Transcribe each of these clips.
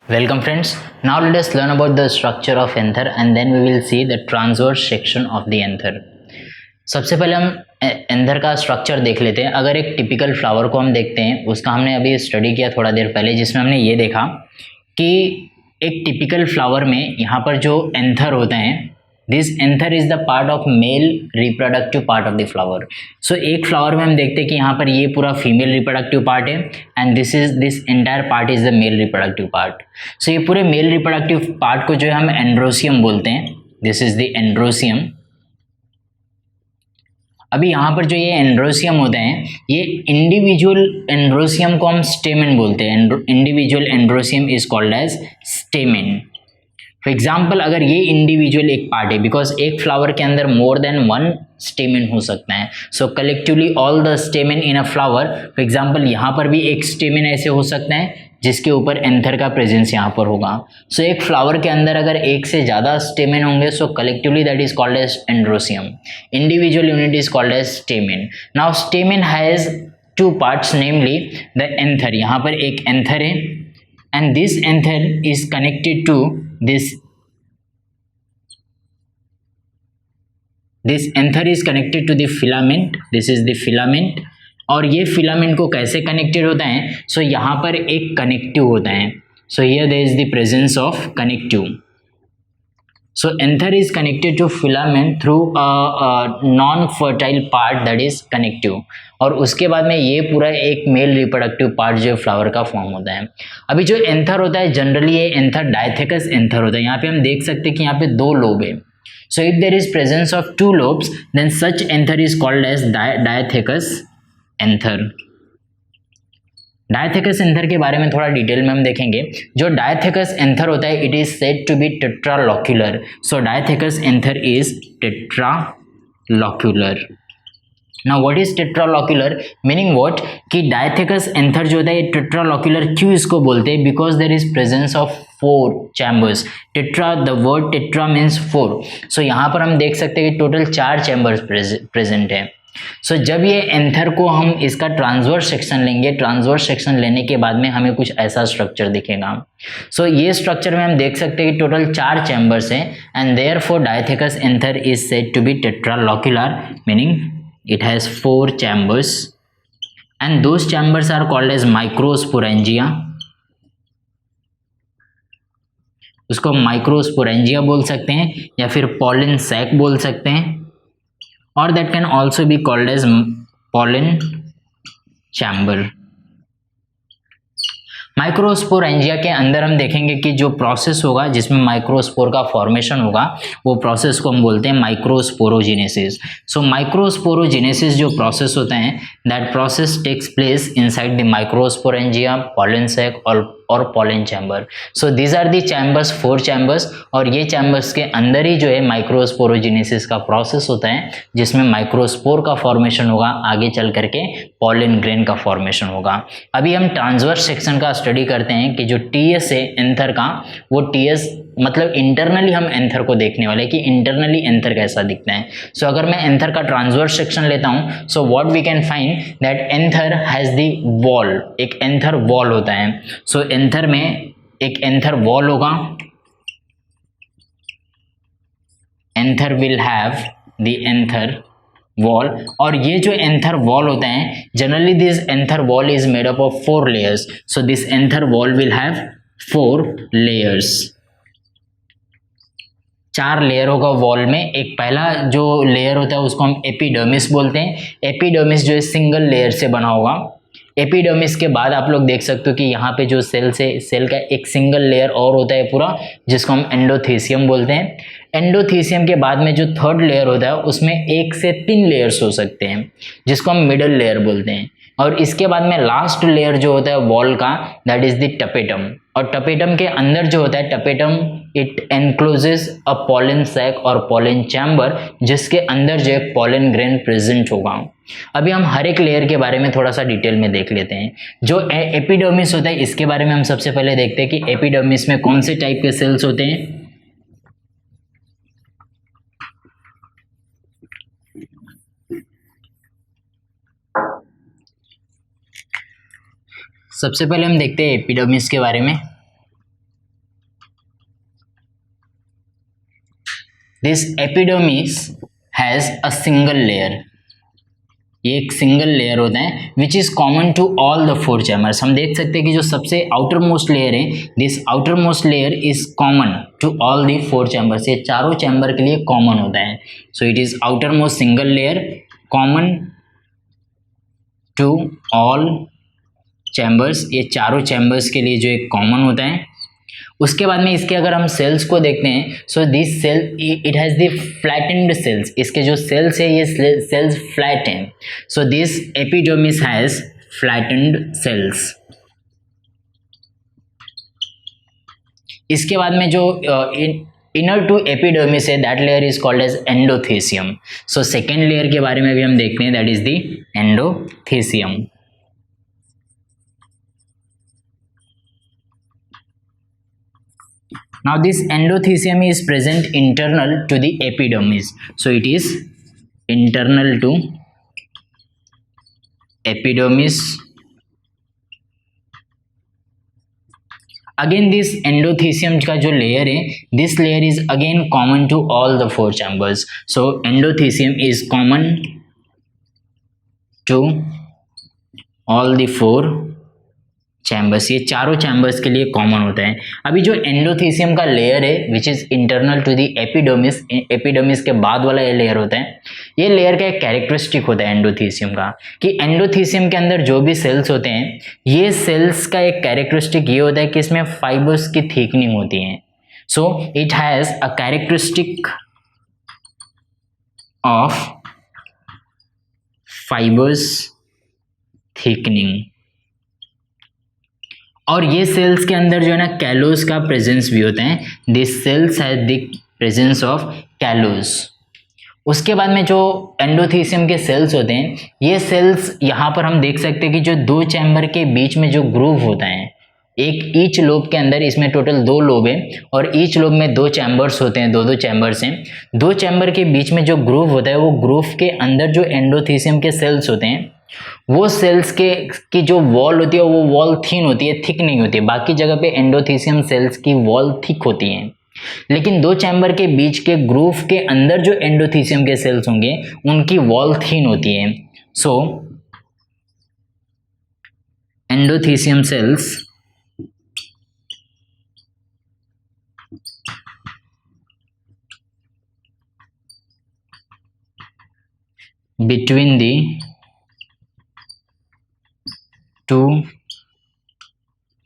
Welcome friends. Now let us learn about the structure of anther and then we will see the transverse section of the anther. सबसे पहले हम anther का structure देख लेते हैं. अगर एक टिपिकल फ्लावर को हम देखते हैं, उसका हमने अभी स्टडी किया थोड़ा देर पहले, जिसमें हमने ये देखा कि एक टिपिकल फ्लावर में यहाँ पर जो एंथर होते हैं, this anther is the part of male reproductive part of the flower. So एक फ्लावर में हम देखते हैं कि यहाँ पर ये पूरा फीमेल रिप्रोडक्टिव पार्ट है and this entire part is the male reproductive part. So ये पूरे मेल रिप्रोडक्टिव पार्ट को जो है हम एंड्रोसियम बोलते हैं. This is the androecium. अभी यहाँ पर जो ये एंड्रोसियम होते हैं, ये इंडिविजुअल एंड्रोसियम को हम स्टेमेन बोलते हैं. Individual androecium is called as stamen. For example, अगर ये इंडिविजुअल एक पार्ट है, बिकॉज एक फ्लावर के अंदर मोर देन वन स्टेमेन हो सकता है. So collectively all the stamen in a flower. For example, यहाँ पर भी एक स्टेमेन ऐसे हो सकता है जिसके ऊपर एंथर का प्रेजेंस यहाँ पर होगा. सो एक फ्लावर के अंदर अगर एक से ज़्यादा स्टेमेन होंगे, so collectively that is called as androecium. Individual unit is called as stamen. Now stamen has two parts, namely the anther. यहाँ पर एक एंथर है and this anther is connected to this anther is connected to the filament. This is the filament. और ये filament को कैसे connected होता है? सो यहाँ पर एक कनेक्टिव होता है. So here there is the presence of connective. So anther is connected to filament through non fertile part that is connective. और उसके बाद में ये पूरा एक मेल रिप्रोडक्टिव पार्ट जो फ्लावर का फॉर्म होता है. अभी जो एंथर होता है, जनरली ये एंथर डायथेकस एंथर होता है. यहाँ पे हम देख सकते हैं कि यहाँ पे दो लोब है. So if there is presence of two lobes, then such anther is called as dithecous anther. Dithecous anther के बारे में थोड़ा डिटेल में हम देखेंगे. जो डायथेकस एंथर होता है, it is said to be tetralocular. So dithecous anther is tetralocular. Now what is tetralocular? Meaning what कि डायथेकस एंथर जो होता है टेट्रालोक्यूलर क्यों इसको बोलते हैं? Because there is presence of 4 chambers. Tetra, the word tetra means 4. So यहाँ पर हम देख सकते हैं कि टोटल 4 चैम्बर्स प्रेजेंट है. सो जब ये एंथर को हम इसका ट्रांसवर्स सेक्शन लेंगे, ट्रांसवर्स सेक्शन लेने के बाद में हमें कुछ ऐसा स्ट्रक्चर दिखेगा. सो ये स्ट्रक्चर में हम देख सकते हैं कि टोटल 4 चैम्बर्स हैं and therefore dithecous anther is said to be tetralocular, meaning it has 4 chambers and those chambers are called as microsporangia. उसको माइक्रोस्पोरेंजिया बोल सकते हैं या फिर पॉलन सैक बोल सकते हैं, और that can also be called as pollen chamber. Microsporangia के अंदर हम देखेंगे कि जो प्रोसेस होगा जिसमें माइक्रोस्पोर का फॉर्मेशन होगा, वो प्रोसेस को हम बोलते हैं माइक्रोस्पोरोजेनेसिस. सो माइक्रोस्पोरोजेनेसिस जो प्रोसेस होता है, that process takes place inside the microsporangia, pollen sac और pollen chamber. So these are the chambers, 4 chambers, और ये चैम्बर्स के अंदर ही जो है माइक्रोस्पोरोजेनेसिस का प्रोसेस होता है, जिसमें माइक्रोस्पोर का फॉर्मेशन होगा, आगे चल करके पॉलन ग्रेन का फॉर्मेशन होगा. अभी हम ट्रांसवर्स सेक्शन का स्टडी करते हैं कि जो टीएस है एंथर का, वो टीएस मतलब इंटरनली हम एंथर को देखने वाले कि इंटरनली एंथर कैसा दिखता है. सो अगर मैं एंथर का ट्रांसवर्स सेक्शन लेता हूं, so what we can find that anther has the wall. एक एंथर वॉल होता है. सो एंथर में एक एंथर वॉल होगा. Anther will have the anther wall, और ये जो एंथर वॉल होता है, generally this anther wall is made up of 4 layers. So this anther wall will have 4 layers. 4 layer होगा वॉल में. एक पहला जो लेयर होता है उसको हम एपिडर्मिस बोलते हैं. एपिडर्मिस जो है सिंगल लेयर से बना होगा. एपिडर्मिस के बाद आप लोग देख सकते हो कि यहाँ पे जो सेल का एक सिंगल लेयर और होता है पूरा, जिसको हम एंडोथेसियम बोलते हैं. एंडोथेसियम के बाद में जो थर्ड लेयर होता है, उसमें 1 से 3 लेयर्स हो सकते हैं, जिसको हम मिडल लेयर बोलते हैं. और इसके बाद में लास्ट लेयर जो होता है वॉल का, दैट इज द टपेटम. और टपेटम के अंदर जो होता है, tapetum it encloses a pollen sac और पॉलन चैम्बर, जिसके अंदर जो है पॉलन ग्रेन प्रेजेंट होगा. अभी हम हर एक लेयर के बारे में थोड़ा सा डिटेल में देख लेते हैं. जो एपिडर्मिस होता है, इसके बारे में हम सबसे पहले देखते हैं कि एपिडर्मिस में कौन से टाइप के सेल्स होते हैं. सबसे पहले हम देखते हैं एपिडर्मिस के बारे में. This epidermis has a single layer, ये एक सिंगल लेयर होता है which is common to all the 4 chambers. हम देख सकते हैं कि जो सबसे आउटर मोस्ट लेयर है, this outer most layer is common to all the 4 chambers, ये चारों चैम्बर के लिए कॉमन होता है। So it is outer most single layer common to all chambers, ये चारों चैम्बर्स के लिए जो एक कॉमन होता है। उसके बाद में इसके अगर हम सेल्स को देखते हैं, so this cell it has the flattened cells, इसके जो सेल्स है ये सेल्स फ्लैट हैं। So this epidermis has flattened cells. इसके बाद में जो इनर टू एपिडर्मिस है that layer is called as endothecium. So second layer के बारे में भी हम देखते हैं, that is the endothecium. Now this endothecium is present internal to the epidermis, so it is internal to epidermis. Again this endothecium का जो layer है, this layer is again common to all the 4 chambers. So endothecium is common to all the 4 chambers, ये चारों chambers के लिए common होता है। अभी जो एंडोथेसियम का लेयर है which is internal to the epidermis, epidermis के बाद वाला ये लेयर होता है, ये लेयर का एक कैरेक्टरिस्टिक होता है एंडोथेसियम का, कि एंडोथेसियम के अंदर जो भी सेल्स होते हैं, ये सेल्स का एक कैरेक्टरिस्टिक ये होता है कि इसमें फाइबर्स की थिकनिंग होती है। So it has a characteristic of fibres thickening, और ये सेल्स के अंदर जो है ना कैलोस का प्रेजेंस भी होता है। This cells has the presence of callose. उसके बाद में जो एंडोथेसियम के सेल्स होते हैं, ये सेल्स यहाँ पर हम देख सकते हैं कि जो 2 चैम्बर के बीच में जो ग्रूव होता है, एक ईच लोब के अंदर, इसमें टोटल 2 लोब है और ईच लोब में 2 चैम्बर्स होते हैं, 2 चैम्बर्स हैं। 2 चैम्बर के बीच में जो ग्रूव होता है, वो ग्रूव के अंदर जो एंडोथेसियम के सेल्स होते हैं, वो सेल्स के की जो वॉल होती है वो वॉल थिन होती है, थिक नहीं होती है। बाकी जगह पे एंडोथेसियम सेल्स की वॉल थिक होती हैं, लेकिन 2 चैम्बर के बीच के ग्रूव के अंदर जो एंडोथेसियम के सेल्स होंगे उनकी वॉल थिन होती है। सो endothecium sales between the 2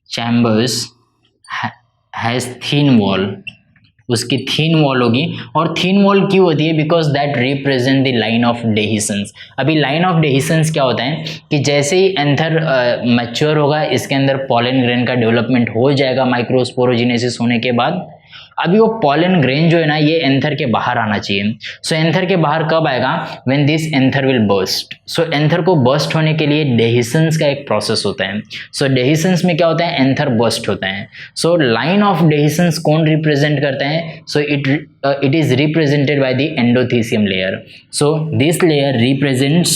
chambers has thin wall, उसकी थीन वॉल होगी। और थीन वॉल क्यों होती है? Because that represent the line of dehiscence. अभी लाइन ऑफ डेहिसेंस क्या होता है कि जैसे ही एंथर मैच्योर होगा, इसके अंदर पॉलन ग्रेन का डेवलपमेंट हो जाएगा माइक्रोस्पोरोजिनेसिस होने के बाद। अभी वो पॉलन ग्रेन जो है ना, ये एंथर के बाहर आना चाहिए। सो एंथर के बाहर कब आएगा? When this anther will burst. So anther को बर्स्ट होने के लिए डेहिसेंस का एक प्रोसेस होता है। सो डेहिसेंस में क्या होता है? एंथर बर्स्ट होता है। सो लाइन ऑफ डेहिसेंस कौन रिप्रेजेंट करता है? So it is represented by the endothecium layer. So this layer represents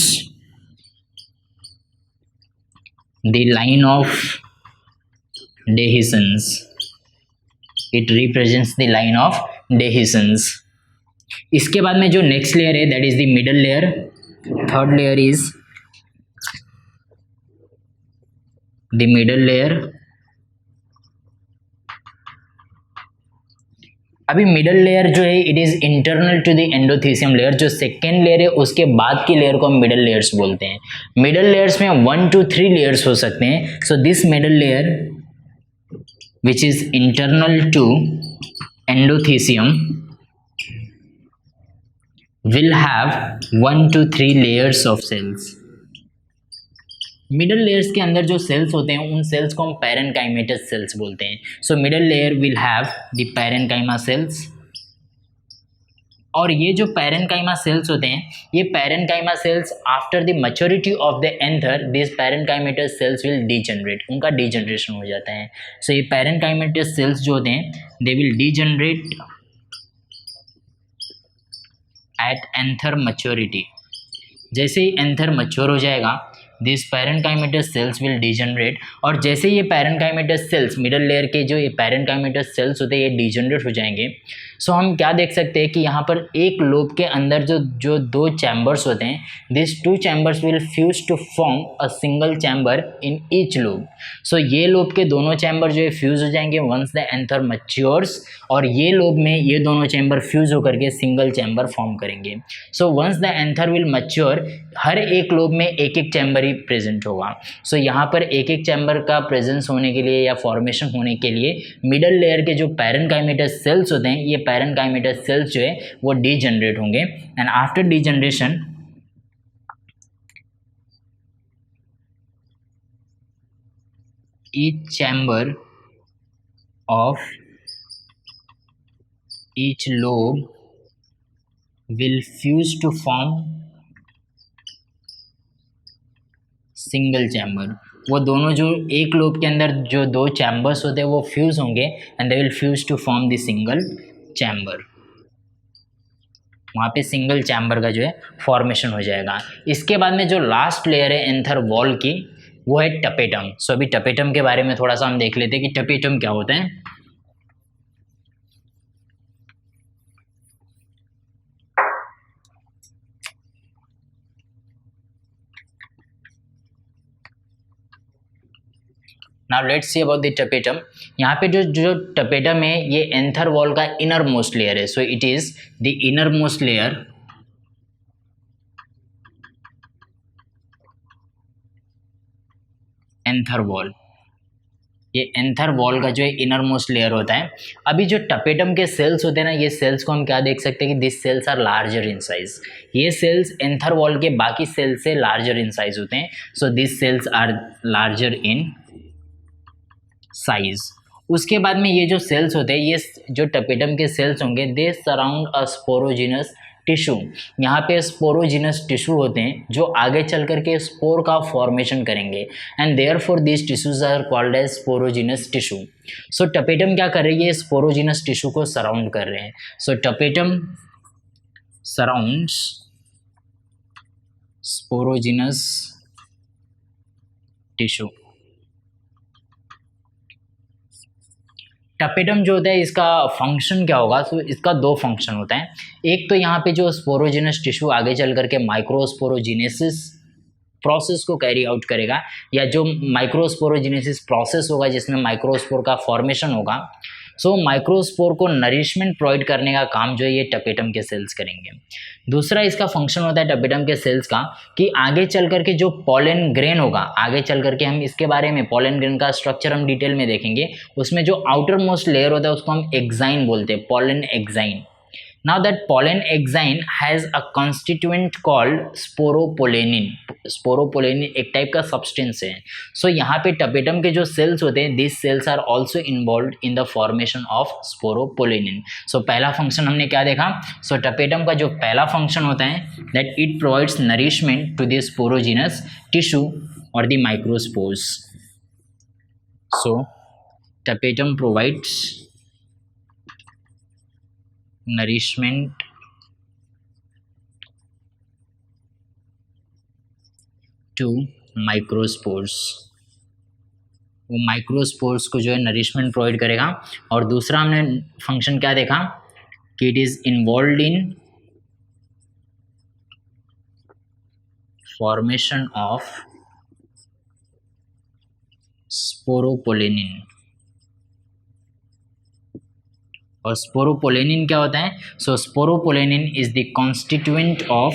the line of dehiscence. It represents the line of dehiscence. इसके बाद में जो नेक्स्ट लेयर है that is the middle layer. Third layer is the middle layer. अभी middle layer जो है it is internal to the endothecium layer. जो second layer है उसके बाद की लेयर को हम मिडल लेयर्स बोलते हैं। मिडल लेयर्स में 1 to 3 लेयर्स हो सकते हैं। So this middle layer which is internal to endothecium will have 1 to 3 layers of cells. Middle layers के अंदर जो सेल्स होते हैं उन सेल्स को हम पैरेनकाइमेटस सेल्स बोलते हैं। So middle layer will have the parenchyma cells. और ये जो पैरेनकाइमा सेल्स होते हैं, ये parenchyma cells after the maturity of the anther this parenchymatous cells will degenerate, उनका डीजनरेशन हो जाता है। सो ये पैरेनकाइमेटस सेल्स जो होते हैं they will degenerate at anther maturity. जैसे ही एंथर मैच्योर हो जाएगा this parenchymatous cells will degenerate, और जैसे ये पैरेन्काइमेटस सेल्स मिडल लेयर के जो ये पैरेन्काइमेटस सेल्स होते हैं ये डिजनरेट हो जाएंगे। सो हम क्या देख सकते हैं कि यहाँ पर एक लोब के अंदर जो दो चैम्बर्स होते हैं, this two chambers will fuse to form a single chamber in each lobe. So ये लोब के दोनों चैम्बर जो है फ्यूज हो जाएंगे वंस द एंथर मैच्योर्स, और ये लोब में ये दोनों चैम्बर फ्यूज होकर के सिंगल चैम्बर फॉर्म करेंगे। So once the anther will mature, हर एक लोब में एक एक चैम्बर ही प्रेजेंट होगा। सो यहाँ पर एक एक चैम्बर का प्रेजेंस होने के लिए या फॉर्मेशन होने के लिए मिडल लेयर के जो पैरेन्काइमेटस सेल्स होते हैं, ये पैरेन्काइमेटस सेल्स जो है वो डीजनरेट होंगे, and after degeneration each chamber of each lobe will fuse to form single chamber। वो दोनों जो एक लोब के अंदर जो दो चैम्बर्स होते हैं वो फ्यूज होंगे and they will fuse to form the single chamber. वहाँ पे सिंगल चैम्बर का जो है फॉर्मेशन हो जाएगा। इसके बाद में जो लास्ट लेयर है एंथर वॉल की, वो है टपेटम। सो अभी टपेटम के बारे में थोड़ा सा हम देख लेते हैं कि टपेटम क्या होता है। Now let's C about the tapetum. यहाँ पे जो टपेटम है ये एंथर वॉल का इनर मोस्ट लेयर है। So it is the inner most layer anther wall. ये एंथर वॉल का जो है इनर मोस्ट लेयर होता है। अभी जो टपेटम के सेल्स होते हैं ना, ये सेल्स को हम क्या देख सकते हैं कि this cells are larger in size. ये सेल्स एंथर वॉल के बाकी सेल्स से लार्जर इन साइज होते हैं। So this cells are larger in size. उसके बाद में ये जो सेल्स होते हैं, ये जो टपेटम के सेल्स होंगे, दे सराउंड अ स्पोरोजिनस टिश्यू। यहाँ पे स्पोरोजिनस टिश्यू होते हैं जो आगे चल करके स्पोर का फॉर्मेशन करेंगे, and therefore this tissues are called as sporogenous tissue. So tapetum क्या कर रही है, स्पोरोजिनस टिश्यू को सराउंड कर रहे हैं। So tapetum surrounds sporogenous tissue. Tapetum जो होता है इसका फंक्शन क्या होगा, तो इसका दो फंक्शन होता है। एक तो यहाँ पे जो स्पोरोजिनस टिश्यू आगे चल करके माइक्रोस्पोरोजिनेसिस प्रोसेस को कैरी आउट करेगा, या जो माइक्रोस्पोरोजिनेसिस प्रोसेस होगा जिसमें माइक्रोस्पोर का फॉर्मेशन होगा। सो माइक्रोस्पोर को नरिशमेंट प्रोवाइड करने का काम जो है ये टपेटम के सेल्स करेंगे। दूसरा इसका फंक्शन होता है टपेटम के सेल्स का कि आगे चल करके जो पॉलन ग्रेन होगा, आगे चल करके हम इसके बारे में पॉलन ग्रेन का स्ट्रक्चर हम डिटेल में देखेंगे। उसमें जो आउटर मोस्ट लेयर होता है उसको हम एक्साइन बोलते हैं, pollen exine. Now that pollen exine has a constituent called sporopollenin। Sporopollenin एक टाइप का सब्सटेंस है। सो यहाँ पे टपेटम के जो सेल्स होते हैं, this cells are also involve in the formation of sporopollenin. So पहला फंक्शन हमने क्या देखा, सो टपेटम का जो पहला फंक्शन होता है that it provides nourishment to the sporogenous tissue और the microspores. So tapetum provides nourishment to microspores. वो माइक्रोस्पोर्स को जो है नरिशमेंट प्रोवाइड करेगा। और दूसरा हमने फंक्शन क्या देखा कि it is involve in formation of sporopollenin. और स्पोरोपोलेनिन क्या होता है, so sporopollenin is the constituent of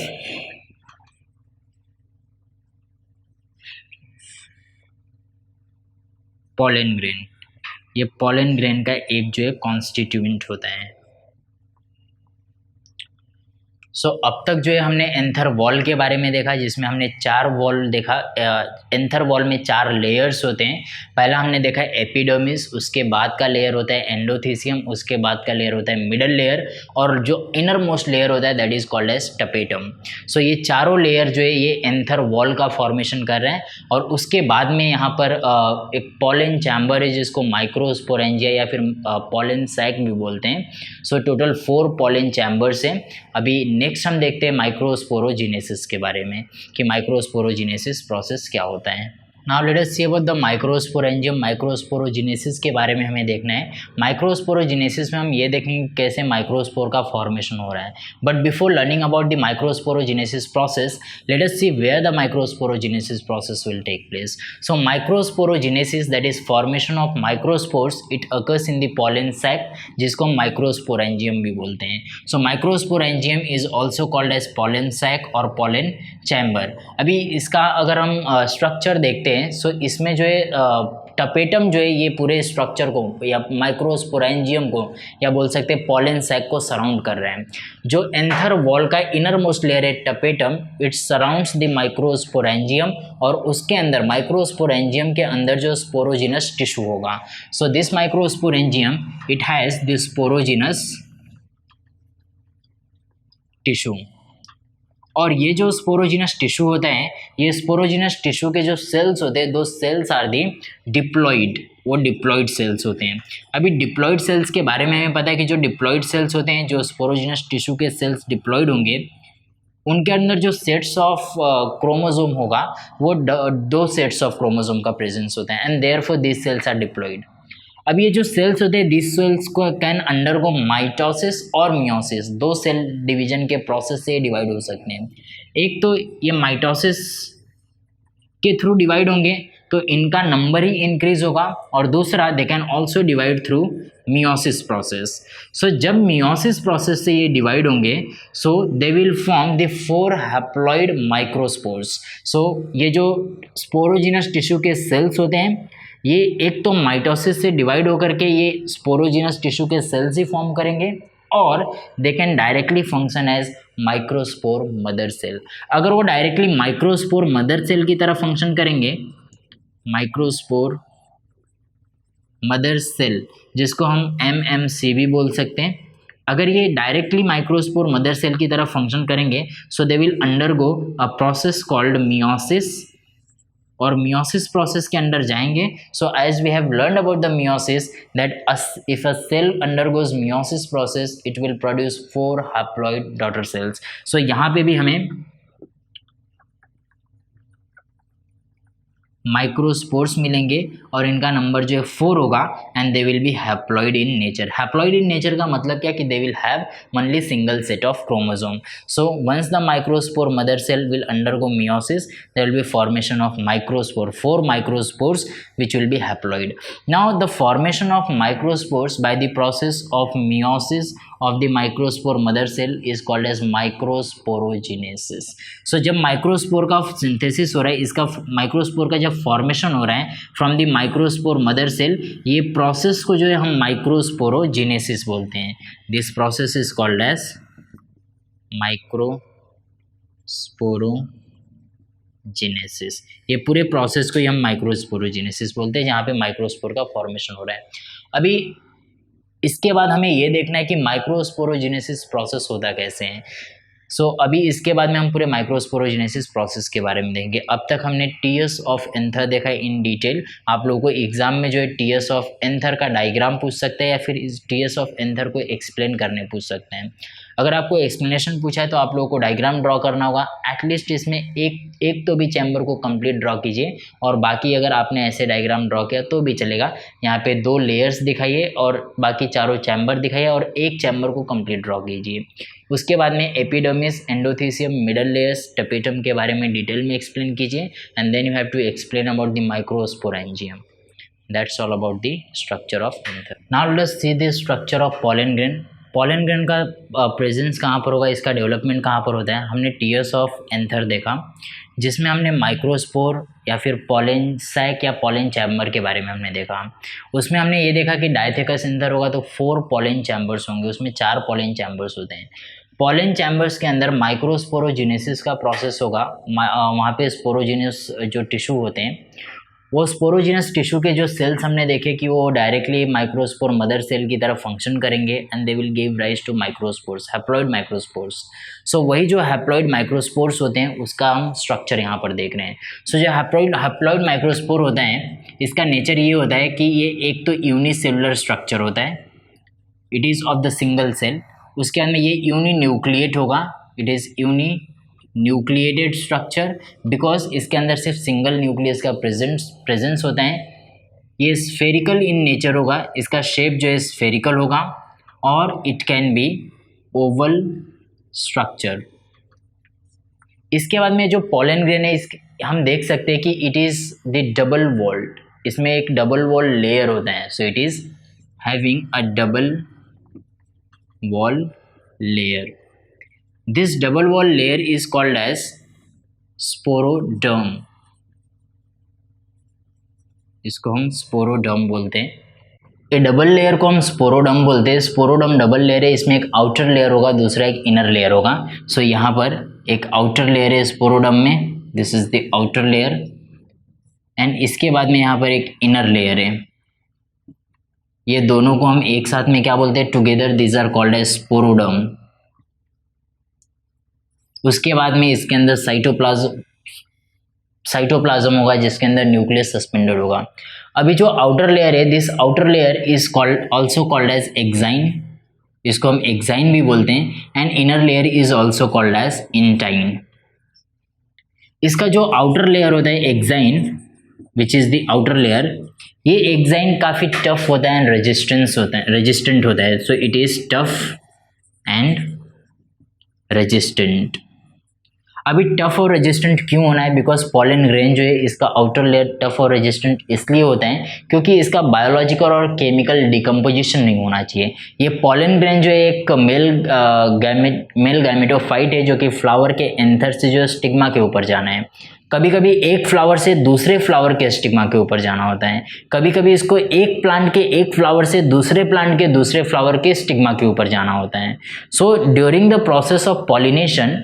pollen grain. ये पॉलन ग्रेन का एक जो है कॉन्स्टिट्यूएंट होता है। सो अब तक जो है हमने एंथर वॉल के बारे में देखा, जिसमें हमने 4 वॉल देखा। एंथर वॉल में 4 लेयर्स होते हैं। पहला हमने देखा एपिडर्मिस, उसके बाद का लेयर होता है एंडोथीसियम, उसके बाद का लेयर होता है मिडल लेयर, और जो इनर मोस्ट लेयर होता है that is called as tapetum. So ये चारों लेयर जो है ये एंथर वॉल का फॉर्मेशन कर रहे हैं। और उसके बाद में यहाँ पर एक पॉलन चैम्बर है जिसको माइक्रोस्पोरेंजिया या फिर पॉलन सैक भी बोलते हैं। सो टोटल 4 पॉलन चैम्बर्स हैं। अभी नेक्स्ट नेक्स्ट हम देखते हैं माइक्रोस्पोरोजिनेसिस के बारे में कि माइक्रोस्पोरोजिनेसिस प्रोसेस क्या होता है। Now let us see about the microsporangium. Microsporogenesis के बारे में हमें देखना है। माइक्रोस्पोरोजिनेसिस में हम ये देखेंगे कैसे माइक्रोस्पोर का फॉर्मेशन हो रहा है। But before learning about the microsporogenesis process, let us see where the microsporogenesis process will take place. So microsporogenesis that is formation of microspores, it occurs in the pollen sac, जिसको हम microsporangium भी बोलते हैं। So microsporangium is also called as pollen sac और pollen chamber. अभी इसका अगर हम स्ट्रक्चर देखते हैं, सो इसमें जो है टपेटम जो है ये पूरे स्ट्रक्चर को या माइक्रोस्पोरेंजियम को या बोल सकते हैं पॉलन सैक को सराउंड कर रहे हैं। जो एंथर वॉल का इनर मोस्ट लेयर है tapetum, it surrounds the microsporangium, और उसके अंदर माइक्रोस्पोरेंजियम के अंदर जो स्पोरोजिनस टिश्यू होगा। So this microsporangium it has the sporogenous tissue, और ये जो स्पोरोजिनस टिश्यू होता है, ये स्पोरोजिनस टिश्यू के जो सेल्स होते हैं, दो सेल्स आर दी डिप्लॉइड, वो डिप्लॉइड सेल्स होते हैं। अभी डिप्लॉइड सेल्स के बारे में हमें पता है कि जो डिप्लॉइड सेल्स होते हैं, जो स्पोरोजिनस टिश्यू के सेल्स डिप्लॉइड होंगे, उनके अंदर जो सेट्स ऑफ क्रोमोसोम होगा वो दो सेट्स ऑफ क्रोमोसोम का प्रेजेंस होता है, and therefore this cells are diploid. अब ये जो सेल्स होते हैं, दिस सेल्स को कैन अंडरगो माइटोसिस और मियोसिस, दो सेल डिवीजन के प्रोसेस से डिवाइड हो सकते हैं। एक तो ये माइटोसिस के थ्रू डिवाइड होंगे तो इनका नंबर ही इंक्रीज होगा, और दूसरा they can also divide through meiosis process. So जब मियोसिस प्रोसेस से ये डिवाइड होंगे, so they will form the 4 haploid microspores. So ये जो स्पोरोजिनस टिश्यू के सेल्स होते हैं, ये एक तो माइटोसिस से डिवाइड होकर के ये स्पोरोजिनस टिश्यू के सेल्स ही फॉर्म करेंगे, और they can directly function as microspore mother cell. अगर वो डायरेक्टली माइक्रोस्पोर मदर सेल की तरह फंक्शन करेंगे, माइक्रोस्पोर मदर सेल जिसको हम MMC भी बोल सकते हैं, अगर ये डायरेक्टली माइक्रोस्पोर मदर सेल की तरह फंक्शन करेंगे, so they will undergo a process called meiosis, और मियोसिस प्रोसेस के अंदर जाएंगे। So as we have learn about the meiosis that if a cell undergoes meiosis process, it will produce 4 haploid daughter cells. So यहाँ पे भी हमें microspores मिलेंगे और इनका नंबर जो है 4 होगा, and they will be haploid in nature. Haploid in nature का मतलब क्या कि they will have only single set of chromosome. So once the microspore mother cell will undergo meiosis, there will be formation of microspore, 4 microspores which will be haploid. Now the formation of microspores by the process of meiosis of the microspore mother cell is called as microsporogenesis. So जब microspore का synthesis हो रहा है, इसका microspore का जब formation हो रहा है from the microspore mother cell, ये प्रोसेस को जो है हम माइक्रोस्पोरोजेनेसिस बोलते हैं। This process is called as microsporogenesis. ये पूरे प्रोसेस को ही हम माइक्रोस्पोरोजेनेसिस बोलते हैं, जहाँ पे माइक्रोस्पोर का फॉर्मेशन हो रहा है। अभी इसके बाद हमें ये देखना है कि माइक्रोस्पोरोजेनेसिस प्रोसेस होता कैसे है। सो अभी इसके बाद में हम पूरे माइक्रोस्पोरोजेनेसिस प्रोसेस के बारे में देखेंगे। अब तक हमने टीएस ऑफ एंथर देखा है इन डिटेल। आप लोगों को एग्जाम में जो है टीएस ऑफ एंथर का डायग्राम पूछ सकते हैं, या फिर इस टीएस ऑफ एंथर को एक्सप्लेन करने पूछ सकते हैं। अगर आपको एक्सप्लेनेशन पूछा है तो आप लोगों को डायग्राम ड्रॉ करना होगा। एटलीस्ट इसमें एक तो भी चैम्बर को कंप्लीट ड्रॉ कीजिए, और बाकी अगर आपने ऐसे डायग्राम ड्रॉ किया तो भी चलेगा। यहाँ पे 2 लेयर्स दिखाइए और बाकी चारों चैम्बर दिखाइए, और एक चैम्बर को कंप्लीट ड्रॉ कीजिए। उसके बाद में epidermis, endothecium, middle layers, tapetum के बारे में डिटेल में एक्सप्लेन कीजिए, and then you have to explain about the microsporangium. That's all about the structure of anther. Now let's see the structure of pollen grain. Pollen grain का presence कहाँ पर होगा, इसका डेवलपमेंट कहाँ पर होता है। हमने टीएस ऑफ एंथर देखा, जिसमें हमने माइक्रोस्पोर या फिर पॉलन सैक या पॉलन चैम्बर के बारे में हमने देखा। उसमें हमने ये देखा कि डायथेकस एंथर होगा तो 4 पॉलन चैम्बर्स होंगे, उसमें 4 पॉलन चैम्बर्स होते हैं। पॉलन चैम्बर्स के अंदर माइक्रोस्पोरोजेनेसिस का प्रोसेस होगा। वहाँ पे स्पोरोजिनस जो टिश्यू होते हैं, वो स्पोरोजिनस टिश्यू के जो सेल्स हमने देखे कि वो डायरेक्टली माइक्रोस्पोर मदर सेल की तरह फंक्शन करेंगे, and they will give rise to microspores, haploid microspores. So वही जो हैप्लॉइड माइक्रोस्पोर्स होते हैं उसका हम स्ट्रक्चर यहाँ पर देख रहे हैं। सो जो हैप्लॉइड माइक्रोस्पोर होता है, इसका नेचर ये होता है कि ये एक तो यूनिसेलुलर स्ट्रक्चर होता है, it is of the single cell. उसके अंदर ये यूनिन्यूक्लिएट होगा, it is uninucleated structure because इसके अंदर सिर्फ सिंगल न्यूक्लियस का प्रेजेंस होता है। ये स्फेरिकल इन नेचर होगा, इसका शेप जो है स्फेरिकल होगा और it can be oval structure. इसके बाद में जो पॉलन ग्रेन है हम देख सकते हैं कि it is the double walled, इसमें एक डबल वॉल लेयर होता है। So it is having a double wall layer. This double wall layer is called as sporoderm, इसको हम स्पोरोडर्म बोलते हैं। ये डबल लेयर को हम स्पोरोडर्म बोलते हैं। स्पोरोडर्म डबल लेयर है, इसमें एक आउटर लेयर होगा, दूसरा एक इनर लेयर होगा। सो यहाँ पर एक आउटर लेयर है स्पोरोडर्म में, this is the outer layer, and इसके बाद में यहाँ पर एक इनर लेयर है। ये दोनों को हम एक साथ में क्या बोलते हैं, together these are called as sporoderm. उसके बाद में इसके अंदर साइटोप्लाज्म होगा जिसके अंदर न्यूक्लियस सस्पेंडेड होगा। अभी जो आउटर लेयर है, this outer layer is called also called as exine, इसको हम एक्साइन भी बोलते हैं, and inner layer is also called as intine. इसका जो आउटर लेयर होता है exine, which is the outer layer, ये एक्साइन काफ़ी टफ होता है एंड रेजिस्टेंट होता है। So it is tough and resistant. अभी टफ और रेजिस्टेंट क्यों होना है, बिकॉज पॉलन ग्रेन जो है इसका आउटर लेयर टफ और रेजिस्टेंट इसलिए होता है क्योंकि इसका बायोलॉजिकल और केमिकल डिकम्पोजिशन नहीं होना चाहिए। ये पॉलन ग्रेन जो है एक मेल गैमेटोफाइट है जो कि फ्लावर के एंथर से जो स्टिग्मा के ऊपर जाना है। कभी कभी एक फ्लावर से दूसरे फ्लावर के स्टिग्मा के ऊपर जाना होता है, कभी कभी इसको एक प्लांट के एक फ्लावर से दूसरे प्लांट के दूसरे फ्लावर के स्टिग्मा के ऊपर जाना होता है। So during the process of pollination,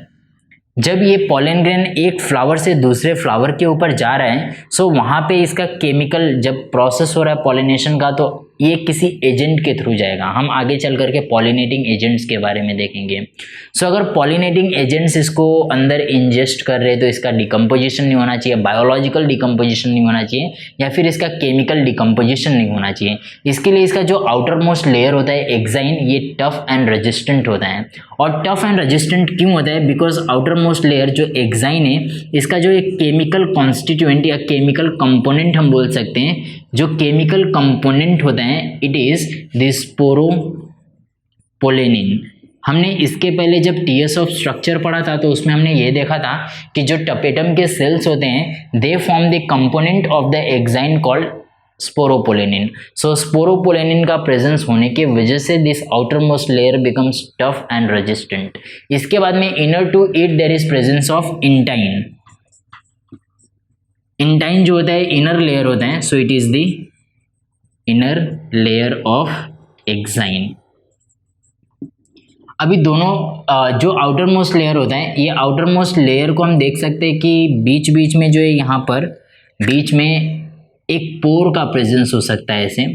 जब ये पॉलन ग्रेन एक फ्लावर से दूसरे फ्लावर के ऊपर जा रहा है, सो वहाँ पे इसका केमिकल जब प्रोसेस हो रहा है पॉलिनेशन का, तो ये किसी एजेंट के थ्रू जाएगा। हम आगे चल करके पॉलिनेटिंग एजेंट्स के बारे में देखेंगे। सो अगर पॉलिनेटिंग एजेंट्स इसको अंदर इंजेस्ट कर रहे हैं तो इसका डिकम्पोजिशन नहीं होना चाहिए, बायोलॉजिकल डिकम्पोजिशन नहीं होना चाहिए, या फिर इसका केमिकल डिकम्पोजिशन नहीं होना चाहिए। इसके लिए इसका जो आउटर मोस्ट लेयर होता है एक्साइन, ये टफ एंड रेजिस्टेंट होता है। और टफ एंड रेजिस्टेंट क्यों होता है, बिकॉज आउटर मोस्ट लेयर जो एक्साइन है, इसका जो एक केमिकल कॉन्स्टिट्यूएंट या केमिकल कंपोनेंट हम बोल सकते हैं, जो केमिकल कंपोनेंट होता है इट इज द स्पोरोपोलेनिन। हमने इसके पहले जब टीएस ऑफ स्ट्रक्चर पढ़ा था तो उसमें हमने ये देखा था कि जो टपेटम के सेल्स होते हैं they form the component of the exine called sporopollenin. So sporopollenin का प्रेजेंस होने की वजह से this outer most layer becomes tough and resistant. इसके बाद में inner to it there is presence of intine. Intine जो होता है इनर लेयर होता है, so it is the inner layer of exine. अभी दोनों जो आउटर मोस्ट लेयर होता है, ये आउटर मोस्ट लेयर को हम देख सकते हैं कि बीच बीच में जो है यहाँ पर बीच में एक पोर का प्रेजेंस हो सकता है। ऐसे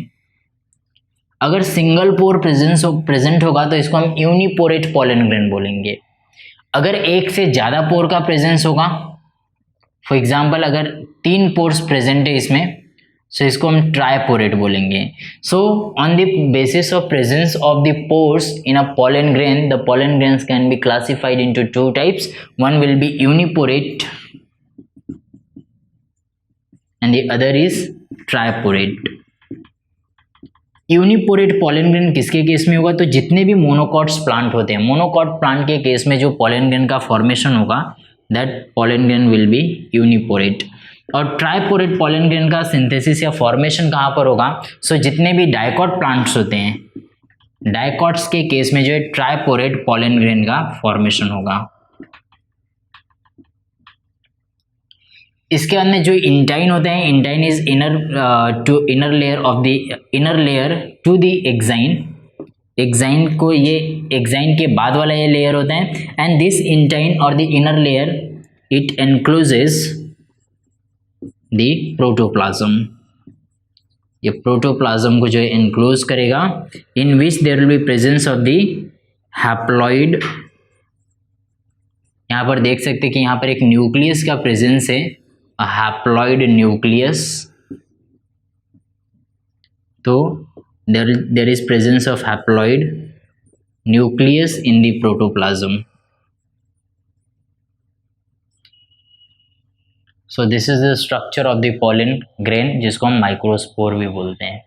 अगर सिंगल पोर प्रेजेंट होगा तो इसको हम यूनिपोरेट पॉलन ग्रेन बोलेंगे। अगर एक से ज़्यादा पोर का प्रेजेंस होगा, फॉर एग्जाम्पल अगर 3 पोर्स प्रेजेंट है इसमें, सो इसको हम ट्राइपोरेट बोलेंगे। So on the basis of presence of the pores in a pollen grain, the pollen grains can be classified into 2 types. One will be uniporate and the other is triporate. Uniporate pollen grain किसके case में होगा, तो जितने भी monocots plant होते हैं, monocot plant के case में जो पॉलन ग्रेन का फॉर्मेशन होगा that pollen grain will be uniporate. और ट्राइपोरेट पॉलन ग्रेन का सिंथेसिस या फॉर्मेशन कहाँ पर होगा, सो जितने भी डाइकॉट प्लांट्स होते हैं, डाइकॉट्स के केस में जो है ट्राइपोरेट पॉलन ग्रेन का फॉर्मेशन होगा। इसके बाद में जो इंटाइन होते हैं, intine is inner layer of the inner layer to the exine. Exine को ये एक्साइन के बाद वाला ये लेयर होता है, एंड दिस इंटाइन और the inner layer it encloses the protoplasm. ये प्रोटोप्लाज्म को जो है एनक्लोज करेगा, in which there will be presence of the haploid. यहाँ पर देख सकते हैं कि यहाँ पर एक न्यूक्लियस का प्रेजेंस है, a haploid nucleus. तो there is presence of haploid nucleus in the protoplasm. So this is the structure of the pollen grain जिसको हम माइक्रोस्पोर भी बोलते हैं।